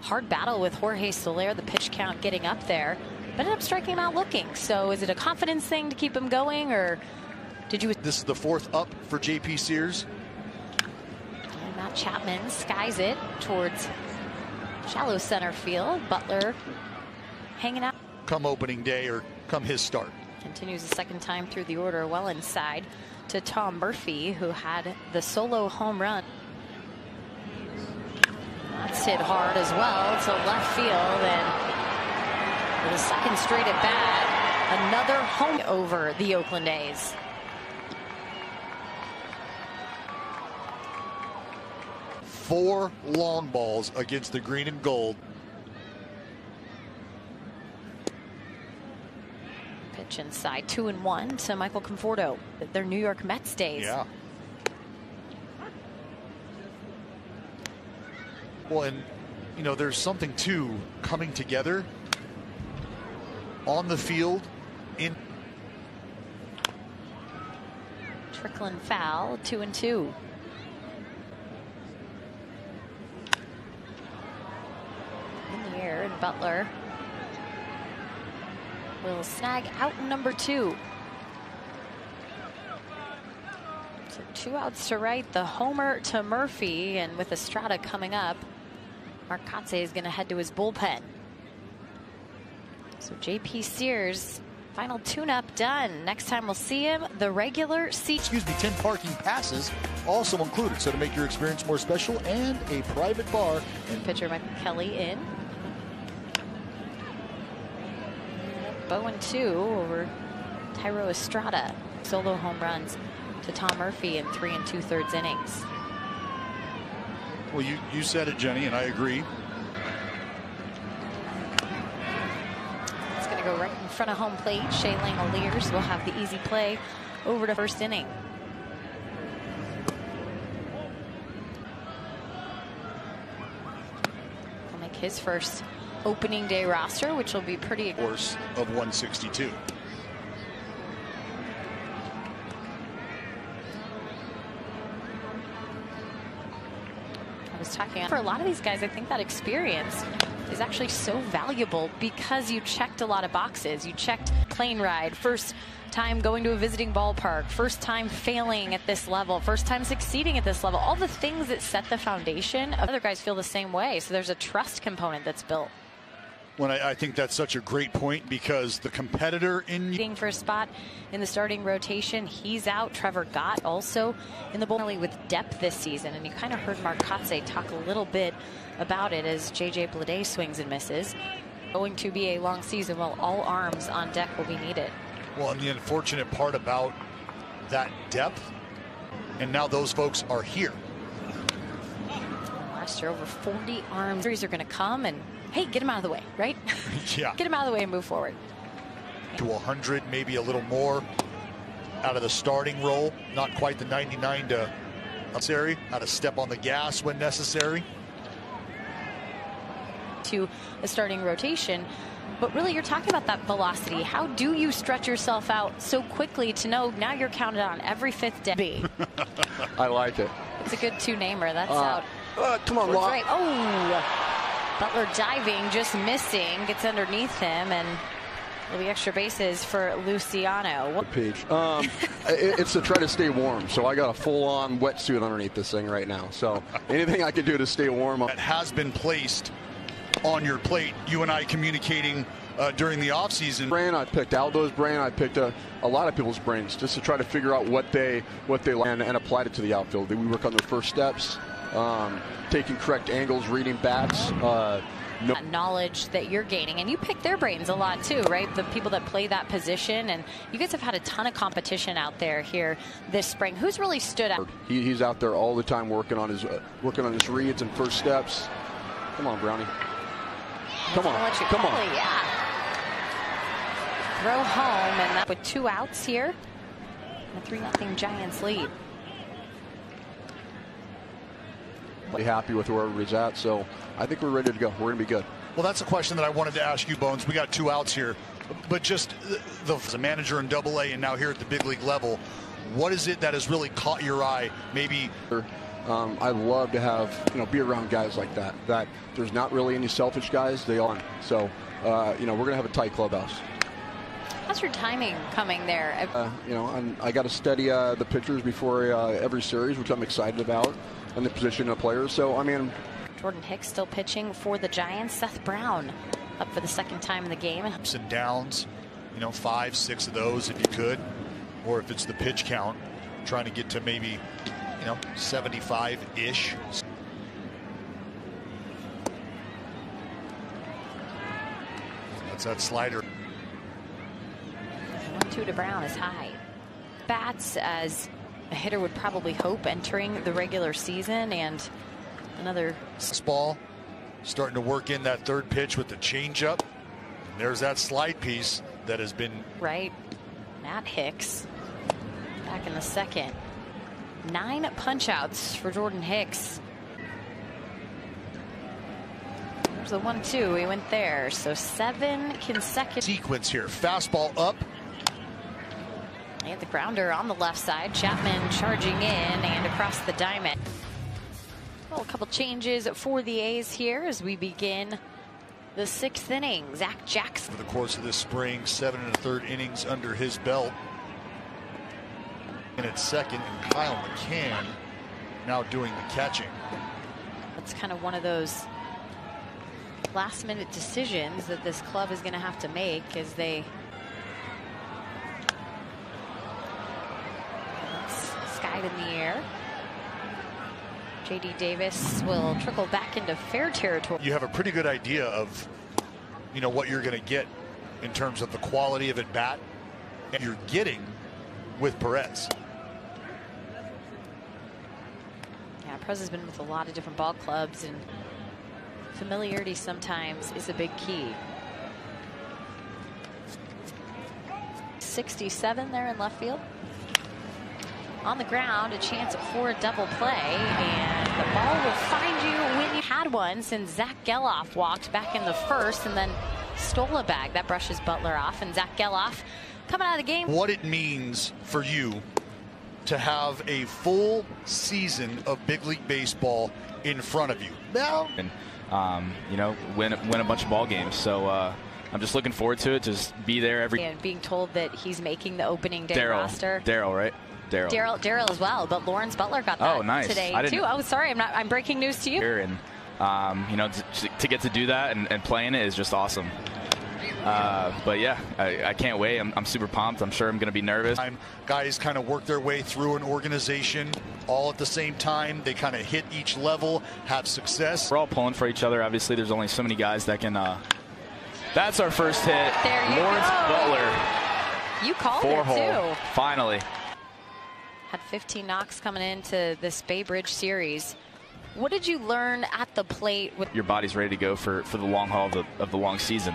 hard battle with Jorge Soler, the pitch count getting up there, but ended up striking him out looking. So is it a confidence thing to keep him going, or did you? This is the 4th up for J.P. Sears. And Matt Chapman skies it towards shallow center field. Butler hanging out. Come opening day or come his start. Continues the second time through the order, well inside to Tom Murphy, who had the solo home run. That's hit hard as well to left field, and for the second straight at bat, another home over the Oakland A's. Four long balls against the green and gold. Pitch inside, 2-1 to Michael Conforto. Their New York Mets days. Yeah. Well, and you know, there's something to coming together on the field. In trickling foul, 2-2. In the air, and Butler will snag out number 2. So 2 outs to right, the homer to Murphy, and with Estrada coming up, Mark Kotsay is going to head to his bullpen. So J.P. Sears, final tune-up done. Next time we'll see him, the regular seat. 10 parking passes also included. So to make your experience more special, and a private bar. And pitcher Michael Kelly in. Bowen 2 over Thairo Estrada. Solo home runs to Tom Murphy in 3 2/3 innings. Well, you said it, Jenny, and I agree. It's going to go right in front of home plate. Shea Langoliers will have the easy play over to first inning. He'll make his first opening day roster, which will be pretty. Course of 162. I was talking for a lot of these guys. I think that experience is actually so valuable because you checked a lot of boxes. You checked plane ride, first time going to a visiting ballpark, first time failing at this level, first time succeeding at this level, all the things that set the foundation. Other guys feel the same way. So there's a trust component that's built. Well, I think that's such a great point, because the competitor in for a spot in the starting rotation, he's out. Trevor Gott also in the bullpen with depth this season, and you kind of heard Mark Kotsay talk a little bit about it as JJ Bleday swings and misses. Going to be a long season. Well, all arms on deck will be needed. Well, and the unfortunate part about that depth, and now those folks are here. Last year, over 40 arms. Injuries are going to come, and hey, get him out of the way, right? Yeah. Get him out of the way and move forward. To 100, maybe a little more out of the starting role. Not quite the 99 to necessary. How to step on the gas when necessary. To a starting rotation. But really, you're talking about that velocity. How do you stretch yourself out so quickly to know now you're counted on every 5th day? I like it. It's a good two-namer. That's out. Come on, right. Oh, Butler diving, just missing, gets underneath him, and there'll be extra bases for Luciano. Page. It's to try to stay warm, so I got a full-on wetsuit underneath this thing right now. So anything I can do to stay warm. That has been placed on your plate. You and I communicating during the offseason. Brain, I picked Aldo's brain. I picked a lot of people's brains just to try to figure out what they like and applied it to the outfield. We work on their first steps. Taking correct angles, reading bats. Knowledge that you're gaining, and you pick their brains a lot too, right? The people that play that position, and you guys have had a ton of competition out there here this spring. Who's really stood out? He's out there all the time working on his reads and first steps. Come on, Brownie. Come on, come on. Yeah. Throw home, and that with 2 outs here. A 3-0 Giants lead. Happy with where everybody's at, so I think we're ready to go. We're going to be good. Well, that's a question that I wanted to ask you, Bones. We got 2 outs here, but just as a manager in Double-A and now here at the big league level, what is it that has really caught your eye? Maybe I love to have, be around guys like that. That there's not really any selfish guys. They all. So, we're going to have a tight clubhouse. How's your timing coming there? I got to study the pitchers before every series, which I'm excited about, and the position of players. So, Jordan Hicks still pitching for the Giants. Seth Brown up for the second time in the game. Ups and downs, 5, 6 of those if you could, or if it's the pitch count, trying to get to maybe, 75-ish. That's that slider. 1-2 to Brown is high. Bats as a hitter would probably hope entering the regular season, and another ball starting to work in that third pitch with the changeup. There's that slide piece that has been right. Matt Hicks back in the second. 9 punch outs for Jordan Hicks. There's the 1-2. He went there. So 7 consecutive sequence here. Fastball up. And the grounder on the left side. Chapman charging in and across the diamond. Well, a couple changes for the A's here as we begin the 6th inning. Zach Jackson. For the course of this spring, 7 1/3 innings under his belt. And at second, and Kyle McCann now doing the catching. That's kind of one of those last-minute decisions that this club is going to have to make as they skied in the air. J.D. Davis will trickle back into fair territory. You have a pretty good idea of, what you're going to get in terms of the quality of at bat and you're getting with Perez. Yeah, Perez has been with a lot of different ball clubs, and familiarity sometimes is a big key. 67 there in left field. On the ground, a chance for a double play, and the ball will find you when you had one, since Zach Geloff walked back in the first and then stole a bag. That brushes Butler off, and Zach Geloff coming out of the game. What it means for you to have a full season of big league baseball in front of you. Now, and win a bunch of ball games. So I'm just looking forward to it. Just be there every. And being told that he's making the opening day roster. Daryl, right? Daryl as well, but Lawrence Butler got that today too. Oh, sorry, I'm breaking news to you. And to get to do that and playing it is just awesome. But yeah, I can't wait. I'm super pumped. I'm sure I'm going to be nervous. Guys kind of work their way through an organization all at the same time. They kind of hit each level, have success. We're all pulling for each other. Obviously, there's only so many guys that can. That's our first hit. There you Lawrence go. Butler. You called 4-hole. it too. Finally. Had 15 knocks coming into this Bay Bridge series. What did you learn at the plate? With your body's ready to go for the long haul of the long season.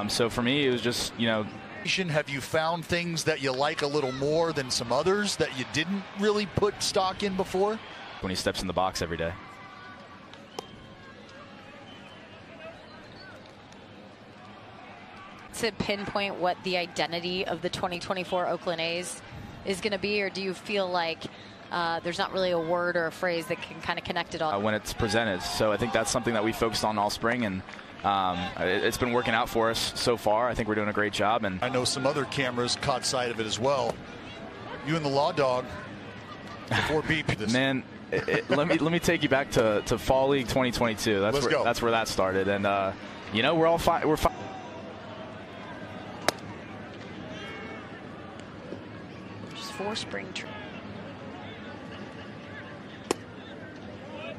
So for me, it was just, Have you found things that you like a little more than some others that you didn't really put stock in before? When he steps in the box every day. To pinpoint what the identity of the 2024 Oakland A's is going to be, or do you feel like there's not really a word or a phrase that can kind of connect it all? When it's presented. So I think that's something that we focused on all spring, and it's been working out for us so far. I think we're doing a great job. And I know some other cameras caught sight of it as well. You and the Law Dog before beep. Man, let me take you back to Fall League 2022. That's where that started. And we're all fine. We're fine. Just 4 spring training.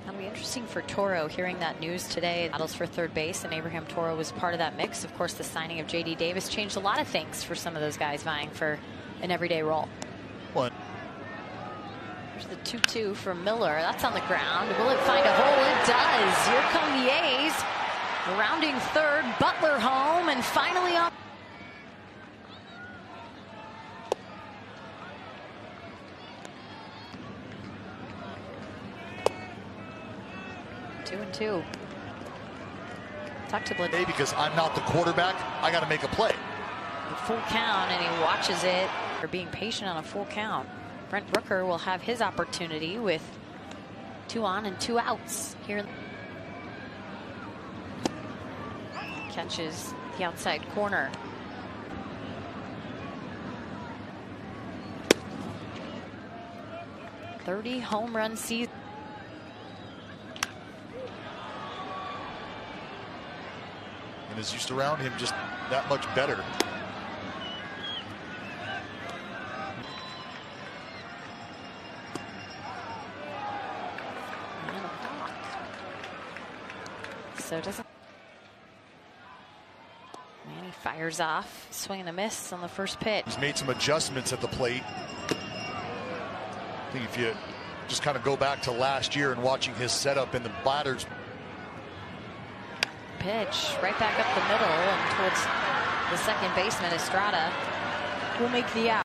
That'll be interesting for Toro, hearing that news today. Battles for third base, and Abraham Toro was part of that mix. Of course, the signing of J.D. Davis changed a lot of things for some of those guys vying for an everyday role. What? There's the 2-2 from Miller. That's on the ground. Will it find a hole? It does. Here come the A's. Rounding third, Butler home, and finally on. 2-2. Talk to Blake. Because I'm not the quarterback, I got to make a play. A full count, and he watches it. For being patient on a full count. Brent Rooker will have his opportunity with 2 on and 2 outs here. Catches the outside corner. .30 home run season. And is used around him just that much better. So doesn't. Manny fires off, swing and a miss on the first pitch. He's made some adjustments at the plate. I think if you just kind of go back to last year and watching his setup in the batters. Pitch right back up the middle and towards the second baseman. Estrada will make the out.